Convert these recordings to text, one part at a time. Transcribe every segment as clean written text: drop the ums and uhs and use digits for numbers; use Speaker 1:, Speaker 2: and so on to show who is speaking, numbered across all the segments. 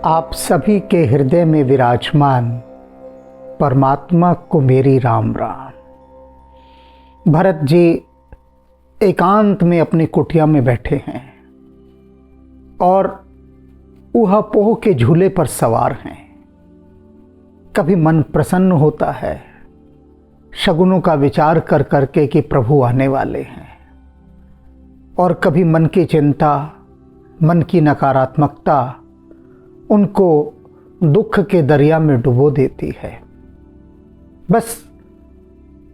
Speaker 1: आप सभी के हृदय में विराजमान परमात्मा को मेरी राम राम। भरत जी एकांत में अपनी कुटिया में बैठे हैं और ऊहापोह के झूले पर सवार हैं। कभी मन प्रसन्न होता है शगुनों का विचार कर करके कि प्रभु आने वाले हैं, और कभी मन की चिंता, मन की नकारात्मकता उनको दुख के दरिया में डुबो देती है। बस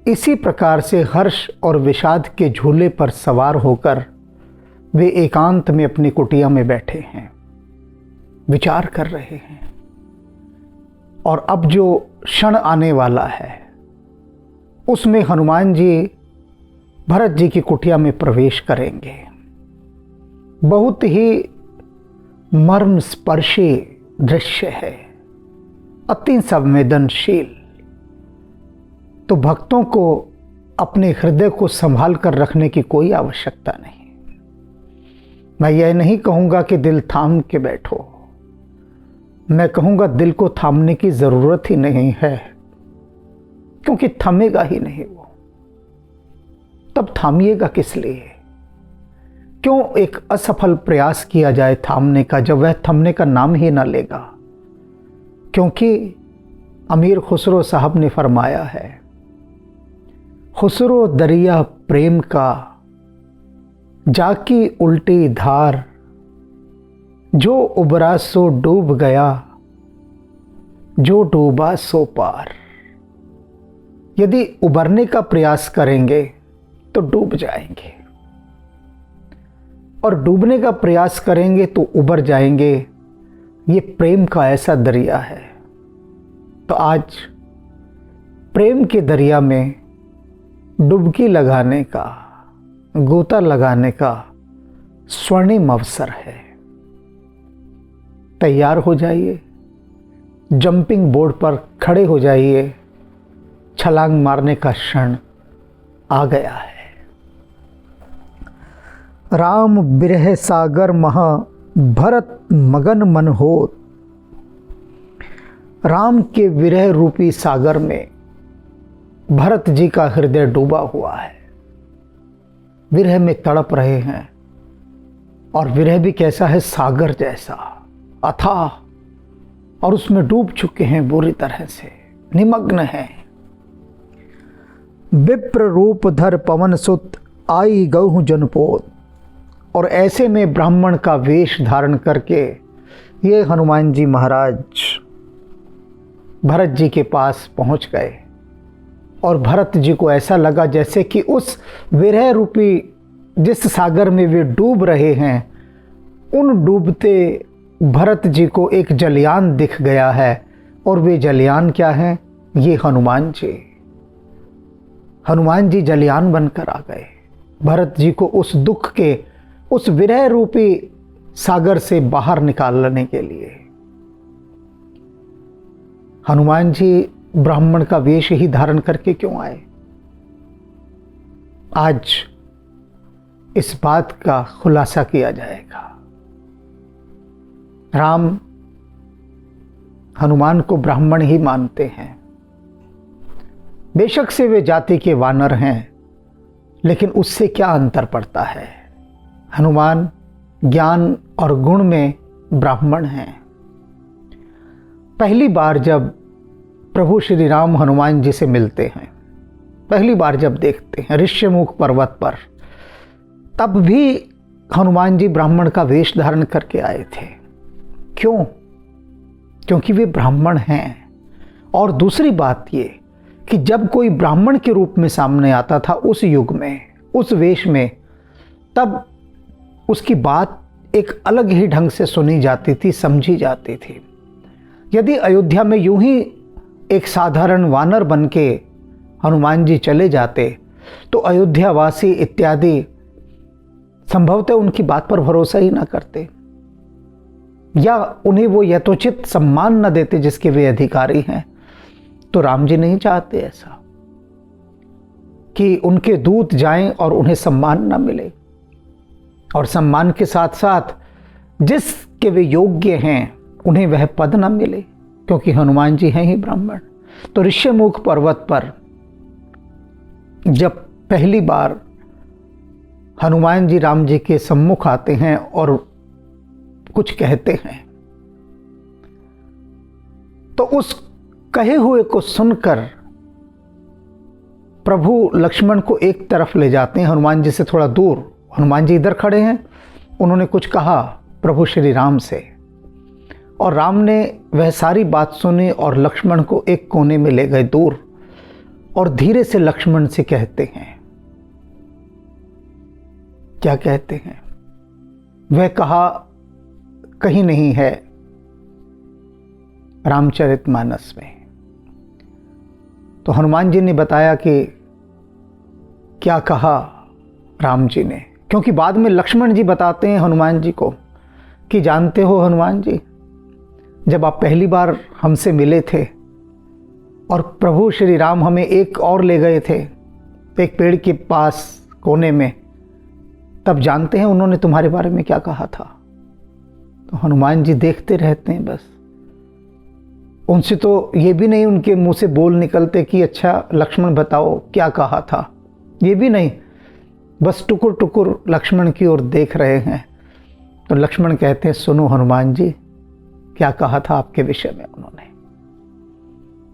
Speaker 1: इसी प्रकार से हर्ष और विषाद के झूले पर सवार होकर वे एकांत में अपनी कुटिया में बैठे हैं, विचार कर रहे हैं। और अब जो क्षण आने वाला है उसमें हनुमान जी भरत जी की कुटिया में प्रवेश करेंगे। बहुत ही मर्म स्पर्शी दृश्य है, अति संवेदनशील। तो भक्तों को अपने हृदय को संभाल कर रखने की कोई आवश्यकता नहीं। मैं यह नहीं कहूँगा कि दिल थाम के बैठो, मैं कहूँगा दिल को थामने की ज़रूरत ही नहीं है, क्योंकि थमेगा ही नहीं वो। तब थामिएगा किस लिए? क्यों एक असफल प्रयास किया जाए थामने का, जब वह थमने का नाम ही ना लेगा? क्योंकि अमीर खुसरो साहब ने फरमाया है, खुसरो दरिया प्रेम का जाकी उल्टी धार, जो उबरा सो डूब गया, जो डूबा सो पार। यदि उबरने का प्रयास करेंगे तो डूब जाएंगे, और डूबने का प्रयास करेंगे तो उबर जाएंगे। ये प्रेम का ऐसा दरिया है। तो आज प्रेम के दरिया में डुबकी लगाने का, गोता लगाने का स्वर्णिम अवसर है। तैयार हो जाइए, जंपिंग बोर्ड पर खड़े हो जाइए, छलांग मारने का क्षण आ गया है। राम बिरह सागर महा भरत मगन मन होत। राम के विरह रूपी सागर में भरत जी का हृदय डूबा हुआ है, विरह में तड़प रहे हैं। और विरह भी कैसा है? सागर जैसा अथाह, और उसमें डूब चुके हैं, बुरी तरह से निमग्न हैं। विप्र रूप धर पवन सुत आई गौहु जनपोत। और ऐसे में ब्राह्मण का वेश धारण करके ये हनुमान जी महाराज भरत जी के पास पहुंच गए। और भरत जी को ऐसा लगा जैसे कि उस विरह रूपी जिस सागर में वे डूब रहे हैं, उन डूबते भरत जी को एक जलयान दिख गया है। और वे जलयान क्या है? ये हनुमान जी। हनुमान जी जलयान बनकर आ गए भरत जी को उस दुख के, उस विरह रूपी सागर से बाहर निकालने के लिए। हनुमान जी ब्राह्मण का वेश ही धारण करके क्यों आए? आज इस बात का खुलासा किया जाएगा। राम हनुमान को ब्राह्मण ही मानते हैं। बेशक से वे जाति के वानर हैं, लेकिन उससे क्या अंतर पड़ता है? हनुमान ज्ञान और गुण में ब्राह्मण हैं। पहली बार जब प्रभु श्री राम हनुमान जी से मिलते हैं, पहली बार जब देखते हैं ऋष्यमुख पर्वत पर, तब भी हनुमान जी ब्राह्मण का वेश धारण करके आए थे। क्यों? क्योंकि वे ब्राह्मण हैं। और दूसरी बात ये कि जब कोई ब्राह्मण के रूप में सामने आता था उस युग में, उस वेश में, तब उसकी बात एक अलग ही ढंग से सुनी जाती थी, समझी जाती थी। यदि अयोध्या में यूं ही एक साधारण वानर बन के हनुमान जी चले जाते तो अयोध्यावासी इत्यादि संभवतः उनकी बात पर भरोसा ही ना करते, या उन्हें वो यथोचित सम्मान न देते जिसके वे अधिकारी हैं। तो राम जी नहीं चाहते ऐसा कि उनके दूत जाएं और उन्हें सम्मान न मिले। और सम्मान के साथ साथ जिसके वे योग्य हैं उन्हें वह पद न मिले, क्योंकि हनुमान जी हैं ही ब्राह्मण। तो ऋष्यमुख पर्वत पर जब पहली बार हनुमान जी राम जी के सम्मुख आते हैं और कुछ कहते हैं, तो उस कहे हुए को सुनकर प्रभु लक्ष्मण को एक तरफ ले जाते हैं, हनुमान जी से थोड़ा दूर। हनुमान जी इधर खड़े हैं, उन्होंने कुछ कहा प्रभु श्री राम से, और राम ने वह सारी बात सुनी और लक्ष्मण को एक कोने में ले गए दूर, और धीरे से लक्ष्मण से कहते हैं, क्या कहते हैं? वह कहा कहीं नहीं है रामचरितमानस में। तो हनुमान जी ने बताया कि क्या कहा राम जी ने, क्योंकि बाद में लक्ष्मण जी बताते हैं हनुमान जी को कि जानते हो हनुमान जी, जब आप पहली बार हमसे मिले थे और प्रभु श्री राम हमें एक और ले गए थे एक पेड़ के पास कोने में, तब जानते हैं उन्होंने तुम्हारे बारे में क्या कहा था? तो हनुमान जी देखते रहते हैं, बस उनसे तो ये भी नहीं उनके मुंह से बोल निकलते कि अच्छा लक्ष्मण बताओ क्या कहा था, ये भी नहीं, बस टुकुर टुकुर लक्ष्मण की ओर देख रहे हैं। तो लक्ष्मण कहते हैं, सुनो हनुमान जी, क्या कहा था आपके विषय में उन्होंने,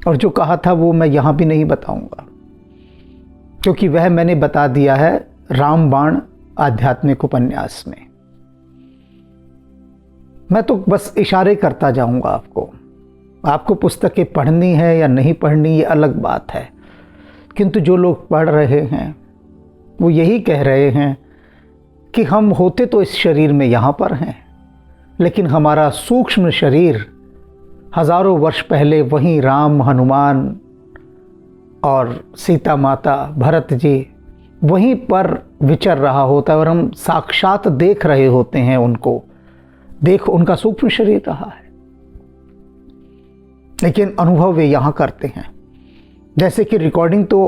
Speaker 1: और जो कहा था वो मैं यहां भी नहीं बताऊंगा, क्योंकि वह मैंने बता दिया है रामबाण आध्यात्मिक उपन्यास में। मैं तो बस इशारे करता जाऊंगा आपको पुस्तकें पढ़नी है या नहीं पढ़नी ये अलग बात है, किंतु जो लोग पढ़ रहे हैं वो यही कह रहे हैं कि हम होते तो इस शरीर में यहाँ पर हैं, लेकिन हमारा सूक्ष्म शरीर हजारों वर्ष पहले वहीं राम, हनुमान और सीता माता, भरत जी वहीं पर विचर रहा होता है, और हम साक्षात देख रहे होते हैं उनको, उनका सूक्ष्म शरीर रहा है, लेकिन अनुभव वे यहाँ करते हैं। जैसे कि रिकॉर्डिंग तो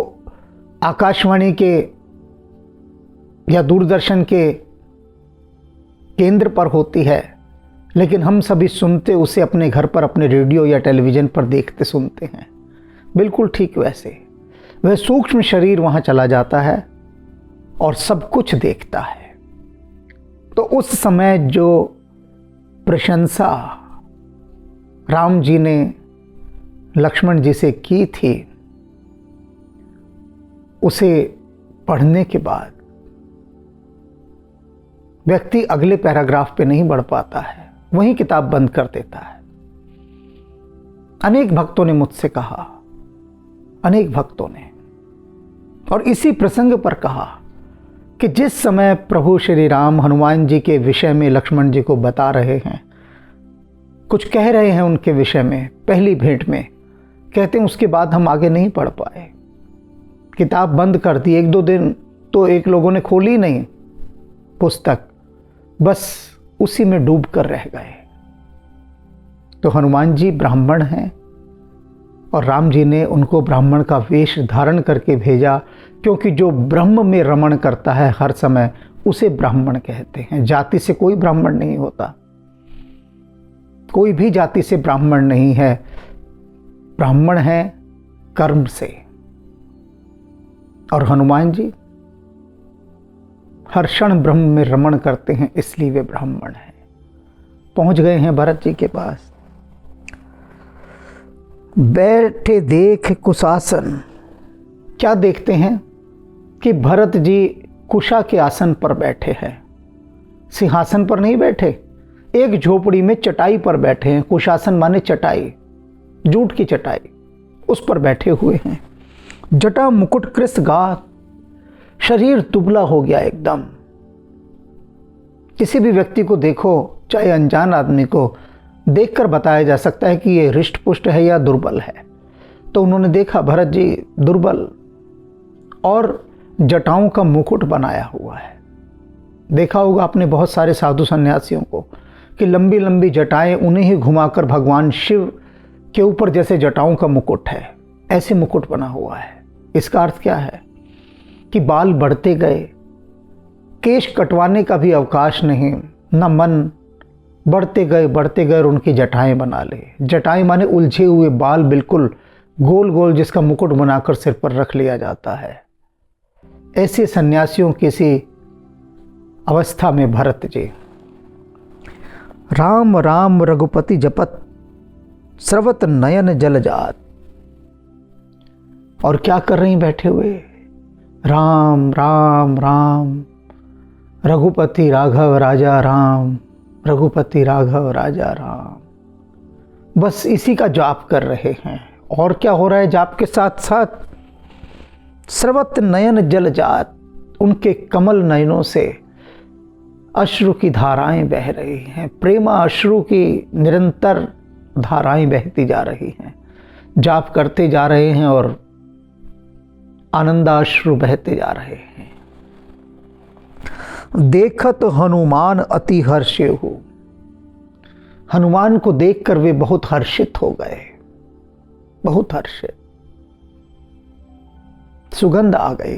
Speaker 1: आकाशवाणी के या दूरदर्शन के केंद्र पर होती है, लेकिन हम सभी सुनते उसे अपने घर पर, अपने रेडियो या टेलीविज़न पर देखते सुनते हैं। बिल्कुल ठीक वैसे वह सूक्ष्म शरीर वहाँ चला जाता है और सब कुछ देखता है। तो उस समय जो प्रशंसा राम जी ने लक्ष्मण जी से की थी, उसे पढ़ने के बाद व्यक्ति अगले पैराग्राफ पे नहीं बढ़ पाता है, वहीं किताब बंद कर देता है। अनेक भक्तों ने मुझसे कहा, अनेक भक्तों ने, और इसी प्रसंग पर कहा कि जिस समय प्रभु श्री राम हनुमान जी के विषय में लक्ष्मण जी को बता रहे हैं, कुछ कह रहे हैं उनके विषय में पहली भेंट में, कहते हैं उसके बाद हम आगे नहीं पढ़ पाए, किताब बंद कर दी। एक दो दिन तो एक लोगों ने खोली नहीं पुस्तक, बस उसी में डूब कर रह गए। तो हनुमान जी ब्राह्मण हैं और राम जी ने उनको ब्राह्मण का वेश धारण करके भेजा, क्योंकि जो ब्रह्म में रमण करता है हर समय उसे ब्राह्मण कहते हैं। जाति से कोई ब्राह्मण नहीं होता, कोई भी जाति से ब्राह्मण नहीं है, ब्राह्मण है कर्म से। और हनुमान जी हर क्षण ब्रह्म में रमण करते हैं, इसलिए वे ब्राह्मण हैं। पहुंच गए हैं भरत जी के पास। बैठे देख कुशासन, क्या देखते हैं कि भरत जी कुशा के आसन पर बैठे हैं, सिंहासन पर नहीं बैठे, एक झोपड़ी में चटाई पर बैठे हैं। कुशासन माने चटाई, जूट की चटाई, उस पर बैठे हुए हैं। जटा मुकुट कृष्ण गात, शरीर दुबला हो गया एकदम। किसी भी व्यक्ति को देखो, चाहे अनजान आदमी को, देखकर बताया जा सकता है कि ये हृष्ट पुष्ट है या दुर्बल है। तो उन्होंने देखा भरत जी दुर्बल और जटाओं का मुकुट बनाया हुआ है। देखा होगा आपने बहुत सारे साधु सन्यासियों को कि लंबी लंबी जटाएं, उन्हें ही घुमाकर भगवान शिव के ऊपर जैसे जटाओं का मुकुट है, ऐसे मुकुट बना हुआ है। इसका अर्थ क्या है कि बाल बढ़ते गए, केश कटवाने का भी अवकाश नहीं, न मन बढ़ते गए और उनकी जटाएं बना ले। जटाएं माने उलझे हुए बाल, बिल्कुल गोल गोल, जिसका मुकुट बनाकर सिर पर रख लिया जाता है। ऐसे सन्यासियों की सी अवस्था में भरत जी राम राम रघुपति जपत स्रवत नयन जल जात। और क्या कर रही बैठे हुए? राम राम राम, रघुपति राघव राजा राम, रघुपति राघव राजा राम। बस इसी का जाप कर रहे हैं। और क्या हो रहा है जाप के साथ साथ? स्रवत नयन जल जात, उनके कमल नयनों से अश्रु की धाराएं बह रही हैं। प्रेमा अश्रु की निरंतर धाराएं बहती जा रही हैं। जाप करते जा रहे हैं और आनंदाश्रु बहते जा रहे हैं। देखत हनुमान अति हर्षे हो, हनुमान को देखकर वे बहुत हर्षित हो गए, बहुत हर्षित। सुगंध आ गई,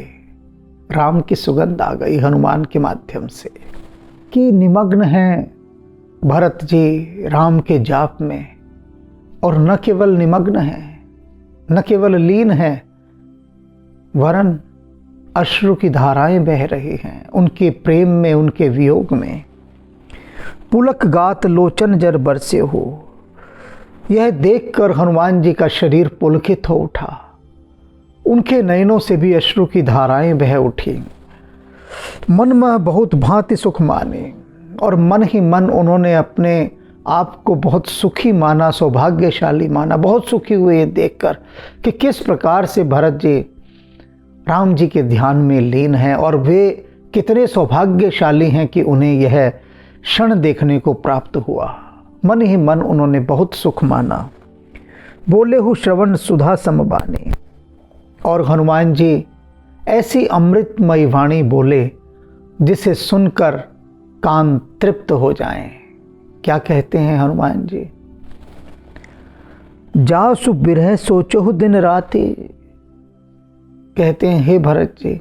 Speaker 1: राम की सुगंध आ गई हनुमान के माध्यम से कि निमग्न हैं भरत जी राम के जाप में। और न केवल निमग्न हैं, न केवल लीन हैं, वरन अश्रु की धाराएं बह रही हैं उनके प्रेम में, उनके वियोग में। पुलक गात लोचन जर बरसे हो, यह देखकर हनुमान जी का शरीर पुलकित हो उठा। उनके नयनों से भी अश्रु की धाराएं बह उठी। मन में बहुत भांति सुख माने, और मन ही मन उन्होंने अपने आप को बहुत सुखी माना, सौभाग्यशाली माना। बहुत सुखी हुए ये देखकर कि किस प्रकार से भरत जी राम जी के ध्यान में लीन हैं, और वे कितने सौभाग्यशाली हैं कि उन्हें यह क्षण देखने को प्राप्त हुआ। मन ही मन उन्होंने बहुत सुख माना। बोले हूँ श्रवण सुधा समबानी, और हनुमान जी ऐसी अमृतमयी वाणी बोले जिसे सुनकर कान तृप्त हो जाएं। क्या कहते हैं हनुमान जी? जासु बिरह सोचहु दिन राति, कहते हैं हे भरत जी,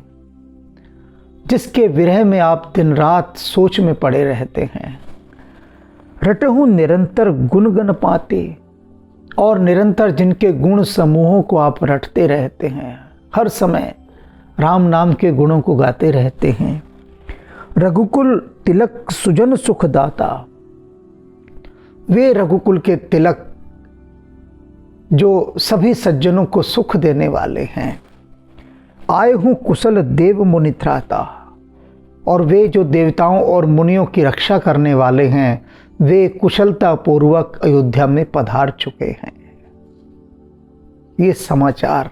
Speaker 1: जिसके विरह में आप दिन रात सोच में पड़े रहते हैं। रटहु निरंतर गुणगन पाते, और निरंतर जिनके गुण समूहों को आप रटते रहते हैं, हर समय राम नाम के गुणों को गाते रहते हैं। रघुकुल तिलक सुजन सुखदाता, वे रघुकुल के तिलक जो सभी सज्जनों को सुख देने वाले हैं। आए हूँ कुशल देव मुनि त्राता, और वे जो देवताओं और मुनियों की रक्षा करने वाले हैं, वे कुशलता पूर्वक अयोध्या में पधार चुके हैं। ये समाचार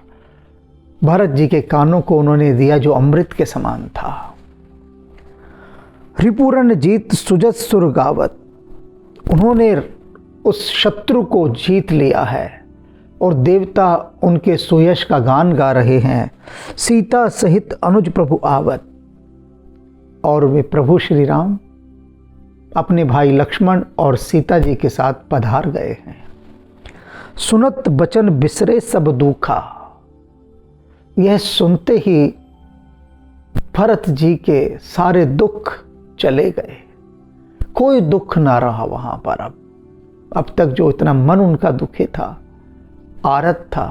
Speaker 1: भरत जी के कानों को उन्होंने दिया जो अमृत के समान था। रिपुरन जीत सुजत सुर गावत, उन्होंने उस शत्रु को जीत लिया है और देवता उनके सुयश का गान गा रहे हैं। सीता सहित अनुज प्रभु आवत, और वे प्रभु श्री राम अपने भाई लक्ष्मण और सीता जी के साथ पधार गए हैं। सुनत बचन बिसरे सब दुखा, यह सुनते ही भरत जी के सारे दुख चले गए। कोई दुख ना रहा वहां पर। अब तक जो इतना मन उनका दुखी था, आरत था,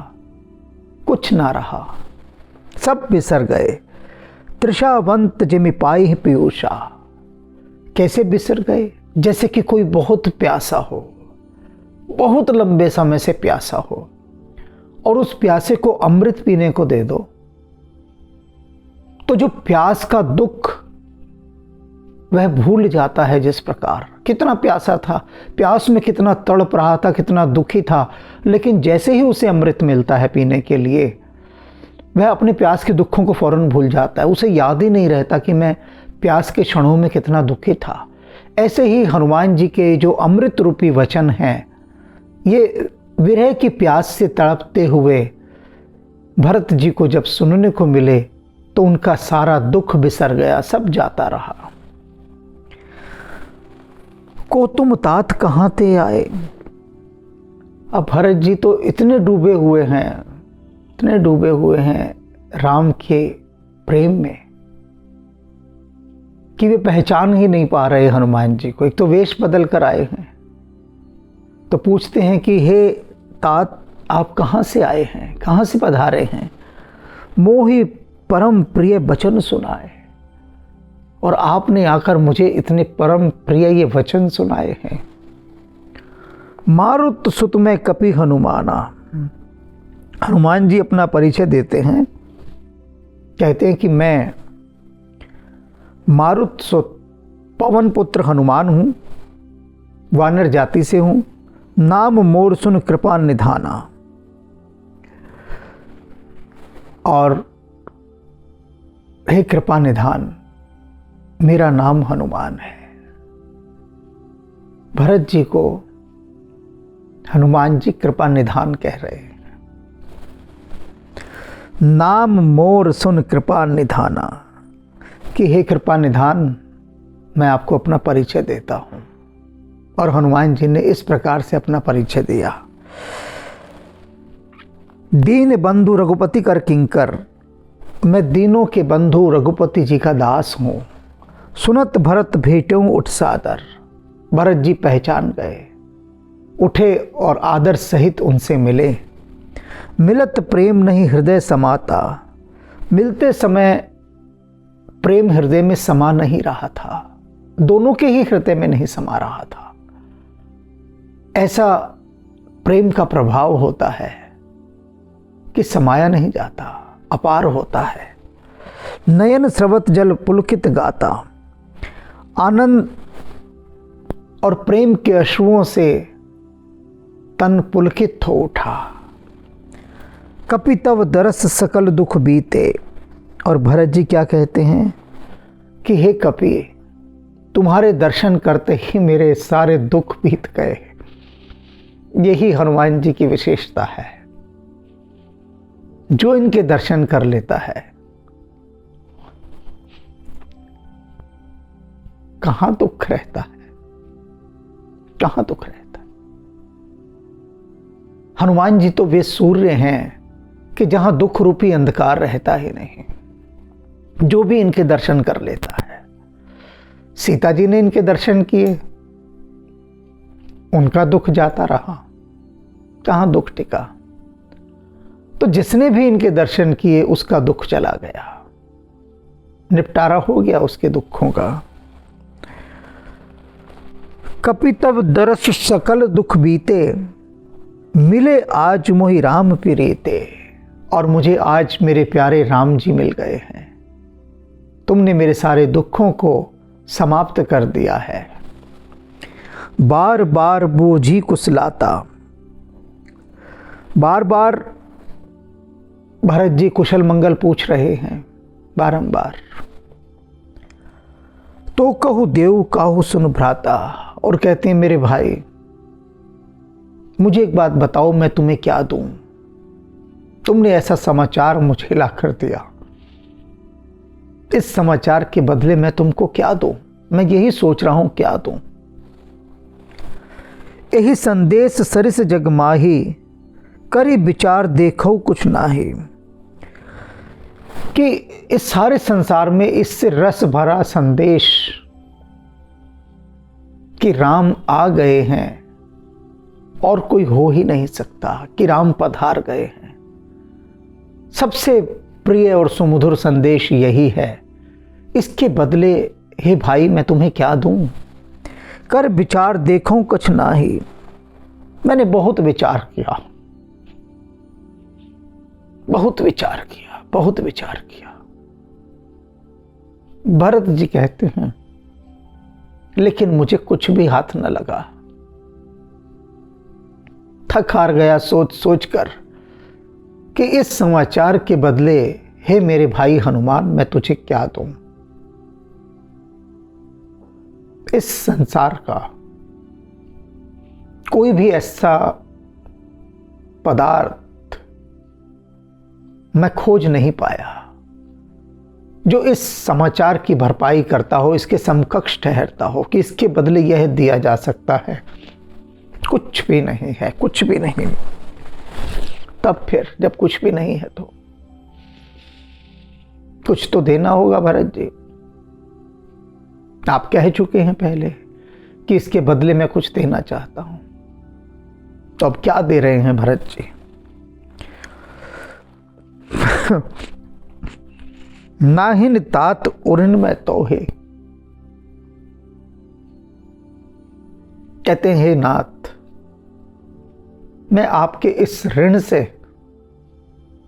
Speaker 1: कुछ ना रहा, सब बिसर गए। तृषावंत जिमि पाई पीयूषा, कैसे बिसर गए? जैसे कि कोई बहुत प्यासा हो, बहुत लंबे समय से प्यासा हो, और उस प्यासे को अमृत पीने को दे दो तो जो प्यास का दुख वह भूल जाता है। जिस प्रकार कितना प्यासा था, प्यास में कितना तड़प रहा था, कितना दुखी था, लेकिन जैसे ही उसे अमृत मिलता है पीने के लिए, वह अपने प्यास के दुखों को फौरन भूल जाता है। उसे याद ही नहीं रहता कि मैं प्यास के क्षणों में कितना दुखी था। ऐसे ही हनुमान जी के जो अमृत रूपी वचन हैं, ये विरह की प्यास से तड़पते हुए भरत जी को जब सुनने को मिले तो उनका सारा दुख बिसर गया, सब जाता रहा। को तुम तात कहाँ ते आए, अब भरत जी तो इतने डूबे हुए हैं, इतने डूबे हुए हैं राम के प्रेम में कि वे पहचान ही नहीं पा रहे हनुमान जी को। एक तो वेश बदल कर आए हैं, तो पूछते हैं कि हे तात, आप कहाँ से आए हैं, कहाँ से पधारे हैं? मोहि परम प्रिय वचन सुनाए, और आपने आकर मुझे इतने परम प्रिय ये वचन सुनाए हैं। मारुत सुत में कपि हनुमाना। हनुमान जी अपना परिचय देते हैं, कहते हैं कि मैं मारुत सुत पवन पुत्र हनुमान हूँ, वानर जाति से हूँ। नाम मोर सुन कृपा निधाना। और हे कृपा निधान, मेरा नाम हनुमान है। भरत जी को हनुमान जी कृपा निधान कह रहे हैं। नाम मोर सुन कृपा निधाना, कि हे कृपा निधान, मैं आपको अपना परिचय देता हूं। और हनुमान जी ने इस प्रकार से अपना परिचय दिया। दीन बंधु रघुपति कर किंकर, मैं दीनों के बंधु रघुपति जी का दास हूं। सुनत भरत भेटूं उठ सादर। भरत जी पहचान गए, उठे और आदर सहित उनसे मिले। मिलत प्रेम नहीं हृदय समाता। मिलते समय प्रेम हृदय में समा नहीं रहा था, दोनों के ही हृदय में नहीं समा रहा था। ऐसा प्रेम का प्रभाव होता है कि समाया नहीं जाता, अपार होता है। नयन स्रवत जल पुलकित गाता। आनंद और प्रेम के अश्रुओं से तन पुलकित हो उठा। कपि तव दरस सकल दुख बीते। और भरत जी क्या कहते हैं कि हे कपि, तुम्हारे दर्शन करते ही मेरे सारे दुख बीत गए। यही हनुमान जी की विशेषता है। जो इनके दर्शन कर लेता है, कहां दुख रहता है, कहां दुख रहता है। हनुमान जी तो वे सूर्य हैं कि जहां दुख रूपी अंधकार रहता ही नहीं। जो भी इनके दर्शन कर लेता है। सीता जी ने इनके दर्शन किए, उनका दुख जाता रहा, कहां दुख टिका। तो जिसने भी इनके दर्शन किए उसका दुख चला गया, निपटारा हो गया उसके दुखों का। कपि तव दरस सकल दुख बीते। मिले आज मोहि राम प्रीते। और मुझे आज मेरे प्यारे राम जी मिल गए हैं। तुमने मेरे सारे दुखों को समाप्त कर दिया है। बार बार बोझी कुशलाता। बार बार भरत जी कुशल मंगल पूछ रहे हैं, बारंबार। तो कहु देव काहु सुन भ्राता। और कहते हैं मेरे भाई, मुझे एक बात बताओ, मैं तुम्हें क्या दूं? तुमने ऐसा समाचार मुझे ला कर दिया, इस समाचार के बदले मैं तुमको क्या दूं? मैं यही सोच रहा हूं क्या दूं। यही संदेश सरिस जगमाही। करी विचार देखो कुछ नाही। कि इस सारे संसार में इससे रस भरा संदेश कि राम आ गए हैं और कोई हो ही नहीं सकता, कि राम पधार गए हैं। सबसे प्रिय और सुमधुर संदेश यही है। इसके बदले हे भाई मैं तुम्हें क्या दूं? कर विचार देखो कुछ नाही। मैंने बहुत विचार किया, बहुत विचार किया, बहुत विचार किया। भरत जी कहते हैं लेकिन मुझे कुछ भी हाथ न लगा। थक हार गया सोच सोच कर कि इस समाचार के बदले हे मेरे भाई हनुमान मैं तुझे क्या दूं। इस संसार का कोई भी ऐसा पदार्थ मैं खोज नहीं पाया जो इस समाचार की भरपाई करता हो, इसके समकक्ष ठहरता हो कि इसके बदले यह दिया जा सकता है। कुछ भी नहीं है, कुछ भी नहीं। तब फिर जब कुछ भी नहीं है तो कुछ तो देना होगा भरत जी। आप कह चुके हैं पहले कि इसके बदले मैं कुछ देना चाहता हूं, तो अब क्या दे रहे हैं भरत जी? नाहिन तात उऋण में तोहे, कहते हैं हे नाथ, मैं आपके इस ऋण से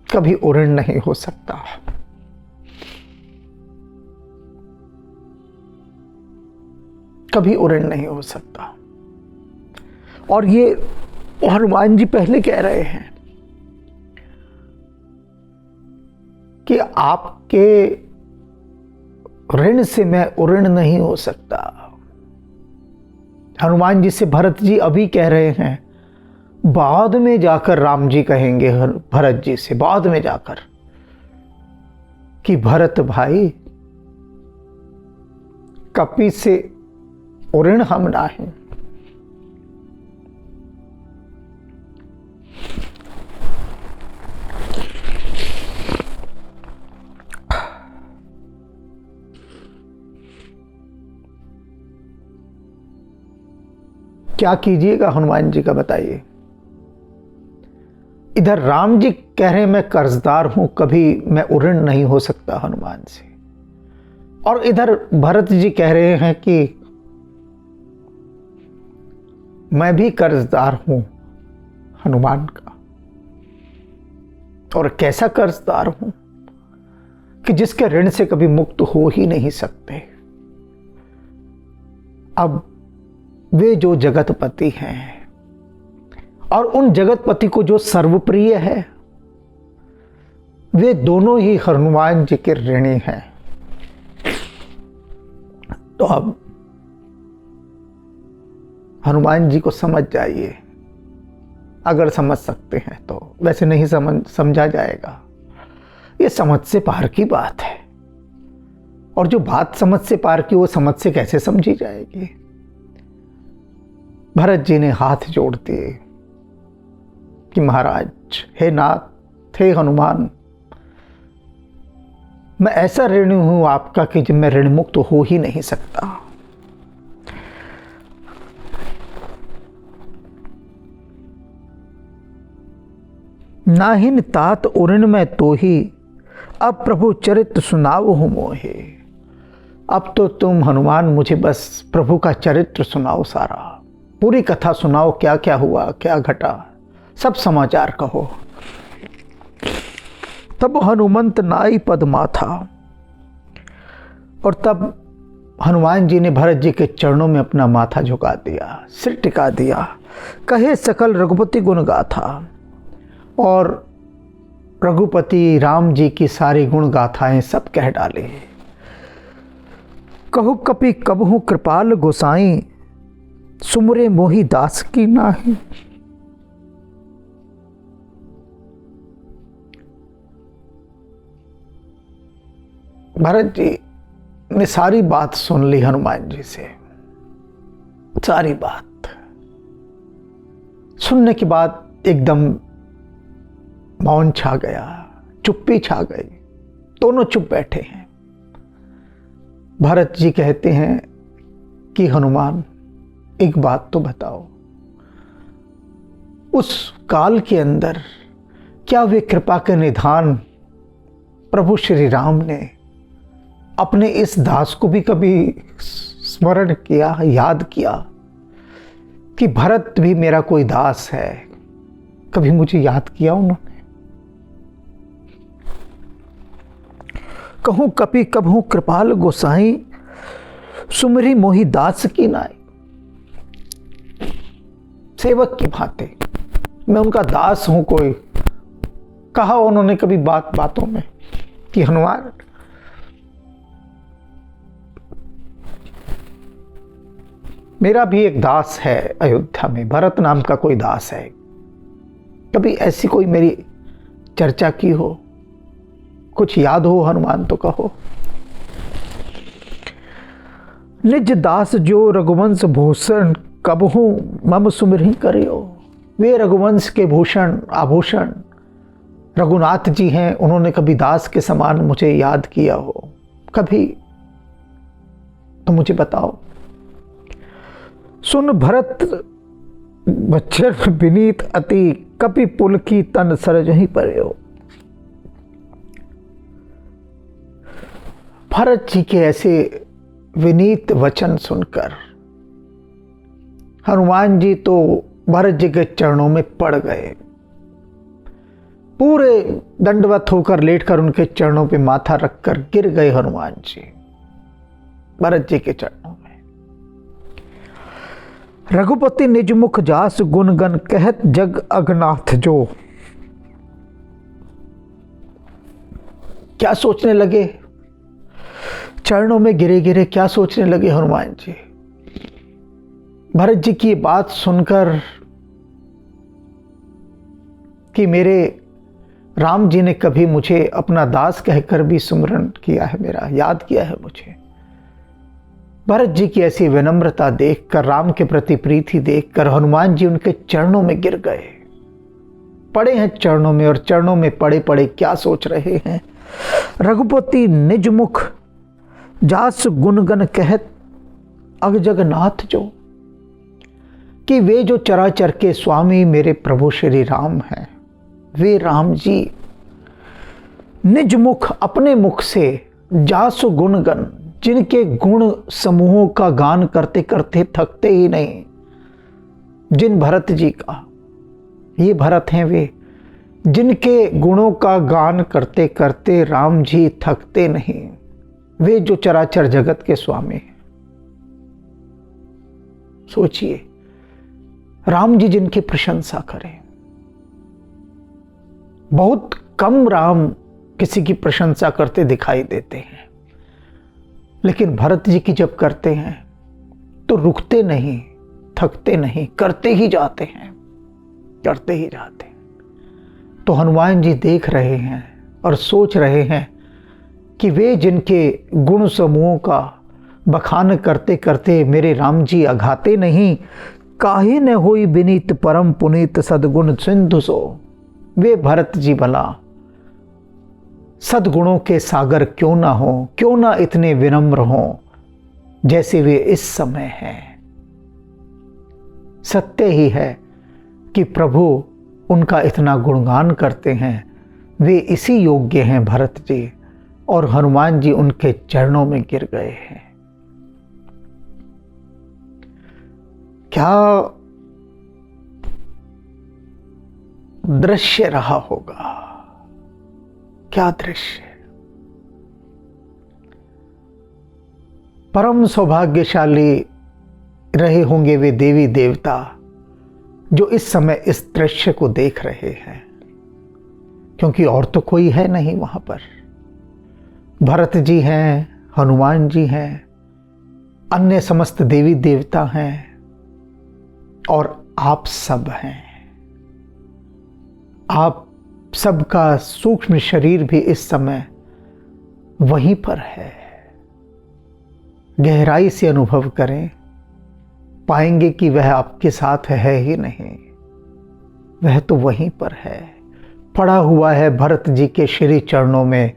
Speaker 1: कभी उऋण नहीं हो सकता। कभी उऋण नहीं हो सकता। और ये हनुमान जी पहले कह रहे हैं कि आपके ऋण से मैं उऋण नहीं हो सकता। हनुमान जी से भरत जी अभी कह रहे हैं, बाद में जाकर राम जी कहेंगे भरत जी से, बाद में जाकर, कि भरत भाई, कपि से उऋण हम नाही। क्या कीजिएगा हनुमान जी का बताइए। इधर राम जी कह रहे हैं मैं कर्जदार हूं, कभी मैं उऋण नहीं हो सकता हनुमान से, और इधर भरत जी कह रहे हैं कि मैं भी कर्जदार हूं हनुमान का। और कैसा कर्जदार हूं कि जिसके ऋण से कभी मुक्त हो ही नहीं सकते। अब वे जो जगतपति हैं और उन जगतपति को जो सर्वप्रिय है, वे दोनों ही हनुमान जी के ऋणी हैं। तो अब हनुमान जी को समझ जाइए, अगर समझ सकते हैं तो। वैसे नहीं समझा जाएगा, ये समझ से पार की बात है। और जो बात समझ से पार की, वो समझ से कैसे समझी जाएगी। भरत जी ने हाथ जोड़ दिए कि महाराज, हे नाथ, हे हनुमान, मैं ऐसा ऋणी हूं आपका कि जब मैं ऋण मुक्त हो ही नहीं सकता। नाहिन तात उऋण में तो ही, अब प्रभु चरित्र सुनाओ हो मोहे। अब तो तुम हनुमान मुझे बस प्रभु का चरित्र सुनाओ, सारा पूरी कथा सुनाओ, क्या क्या हुआ, क्या घटा, सब समाचार कहो। तब हनुमंत नाई पद माथा, और तब हनुमान जी ने भरत जी के चरणों में अपना माथा झुका दिया, सिर टिका दिया। कहे सकल रघुपति गुण गाथा, और रघुपति राम जी की सारी गुण गाथाएं सब कह डाले। कहु कपि कबहु कृपाल गोसाई, सुमरे मोहि दास की नाही। भरत जी ने सारी बात सुन ली हनुमान जी से। सारी बात सुनने के बाद एकदम मौन छा गया, चुप्पी छा गई। दोनों चुप बैठे हैं। भरत जी कहते हैं कि हनुमान, एक बात तो बताओ, उस काल के अंदर क्या वे कृपा के निधान प्रभु श्री राम ने अपने इस दास को भी कभी स्मरण किया, याद किया कि भरत भी मेरा कोई दास है? कभी मुझे याद किया उन्होंने? कहूं कपि कबहू कृपाल गोसाई, सुमरी मोहि दास की नाई। सेवक की भांति मैं उनका दास हूं कोई। कहा उन्होंने कभी बातों में कि हनुमान, मेरा भी एक दास है अयोध्या में, भरत नाम का कोई दास है। कभी ऐसी कोई मेरी चर्चा की हो, कुछ याद हो हनुमान तो कहो। निज दास जो रघुवंश भूषण, कबहू मम सुमिरहि करियो। वे रघुवंश के भूषण आभूषण रघुनाथ जी हैं, उन्होंने कभी दास के समान मुझे याद किया हो कभी? तो मुझे बताओ। सुन भरत बच्चर विनीत अति, कपि पुल की तन सरजहि पर्यो। भरत जी के ऐसे विनीत वचन सुनकर हनुमान जी तो भरत जी के चरणों में पड़ गए। पूरे दंडवत होकर लेटकर उनके चरणों पे माथा रखकर गिर गए हनुमान जी भरत जी के चरणों में। रघुपति निज मुख जास गुण गन, कहत जग अगनाथ जो। क्या सोचने लगे? चरणों में गिरे गिरे क्या सोचने लगे हनुमान जी? भरत जी की बात सुनकर कि मेरे राम जी ने कभी मुझे अपना दास कहकर भी सुमरन किया है, मेरा याद किया है मुझे। भरत जी की ऐसी विनम्रता देखकर, राम के प्रति प्रीति देखकर हनुमान जी उनके चरणों में गिर गए। पड़े हैं चरणों में, और चरणों में पड़े पड़े क्या सोच रहे हैं? रघुपति निज मुख जास गुणगन कहत अग जगन्नाथ जो। कि वे जो चराचर के स्वामी मेरे प्रभु श्री राम हैं, वे राम जी निज मुख, अपने मुख से, जासु गुणगन, जिनके गुण समूहों का गान करते करते थकते ही नहीं। जिन भरत जी का, ये भरत हैं वे, जिनके गुणों का गान करते करते राम जी थकते नहीं। वे जो चराचर जगत के स्वामी हैं। सोचिए, राम जी जिनकी प्रशंसा करें। बहुत कम राम किसी की प्रशंसा करते दिखाई देते हैं, लेकिन भरत जी की जब करते हैं तो रुकते नहीं, थकते नहीं, करते ही जाते हैं, करते ही जाते हैं। तो हनुमान जी देख रहे हैं और सोच रहे हैं कि वे जिनके गुण समूहों का बखान करते करते मेरे राम जी अघाते नहीं, काहे न होई विनीत परम पुनीत सद्गुण सिंधु सो। वे भरत जी भला सद्गुणों के सागर क्यों ना हो, क्यों ना इतने विनम्र हो जैसे वे इस समय हैं। सत्य ही है कि प्रभु उनका इतना गुणगान करते हैं। वे इसी योग्य हैं भरत जी, और हनुमान जी उनके चरणों में गिर गए हैं। क्या दृश्य रहा होगा, क्या दृश्य। परम सौभाग्यशाली रहे होंगे वे देवी देवता जो इस समय इस दृश्य को देख रहे हैं, क्योंकि और तो कोई है नहीं वहां पर। भरत जी हैं, हनुमान जी हैं, अन्य समस्त देवी देवता हैं, और आप सब हैं। आप सबका सूक्ष्म शरीर भी इस समय वहीं पर है। गहराई से अनुभव करें, पाएंगे कि वह आपके साथ है ही नहीं, वह तो वहीं पर है, पड़ा हुआ है भरत जी के श्री चरणों में,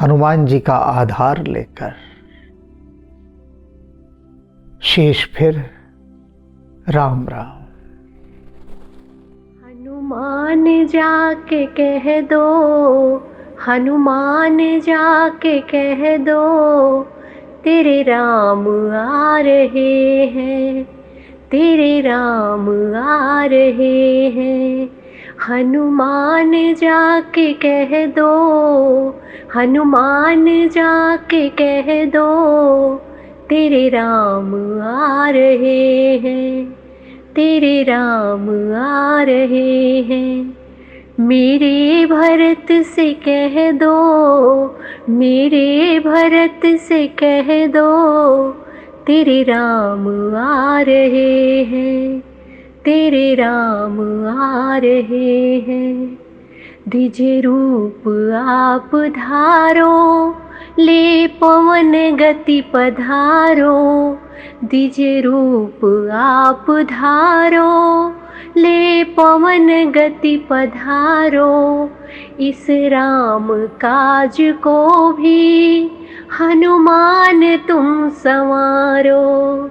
Speaker 1: हनुमान जी का आधार लेकर। शेष फिर राम राम।
Speaker 2: हनुमान जाके कह दो, हनुमान जाके कह दो, तेरे राम आ रहे हैं, तेरे राम आ रहे हैं। हनुमान जाके कह दो, हनुमान जाके कह दो, तेरे राम आ रहे हैं, तेरे राम आ रहे हैं। मेरे भरत से कह दो, मेरे भरत से कह दो, तेरे राम आ रहे हैं, तेरे राम आ रहे हैं। द्विज रूप आप धारो, ले पवन गति पधारो, द्विज रूप आप धारो। ले पवन गति पधारो, इस राम काज को भी हनुमान तुम संवारो।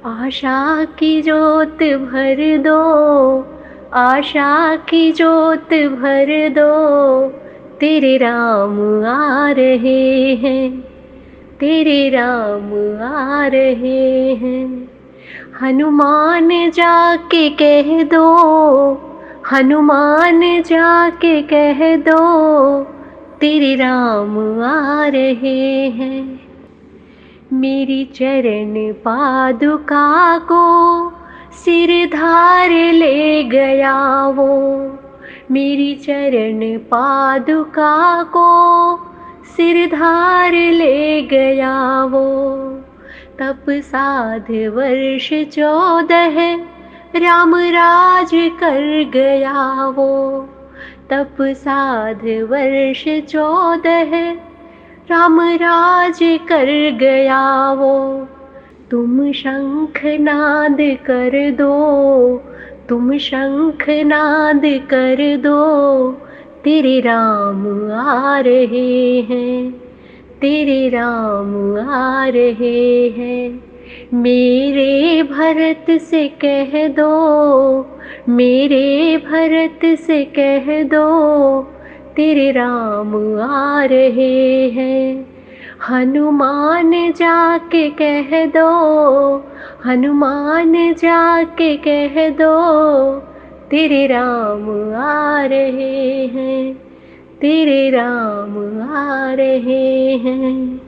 Speaker 2: आशा की जोत भर दो, आशा की जोत भर दो, तेरे राम आ रहे हैं, तेरे राम आ रहे हैं। हनुमान जाके कह दो, हनुमान जाके कह दो, तेरे राम आ रहे हैं। मेरी चरण पादुका को सिर धार ले गया वो, मेरी चरण पादुका को सिर धार ले गया वो। तप साध वर्ष 14 राम राज कर गया वो। तप साध वर्ष 14 राम राज कर गया वो। तुम शंख नाद कर दो, तुम शंख नाद कर दो, तेरे राम आ रहे हैं, तेरे राम आ रहे हैं। मेरे भरत से कह दो, मेरे भरत से कह दो, तेरे राम आ रहे हैं। हनुमान जाके कह दो, हनुमान जाके कह दो, तेरे राम आ रहे हैं, तेरे राम आ रहे हैं।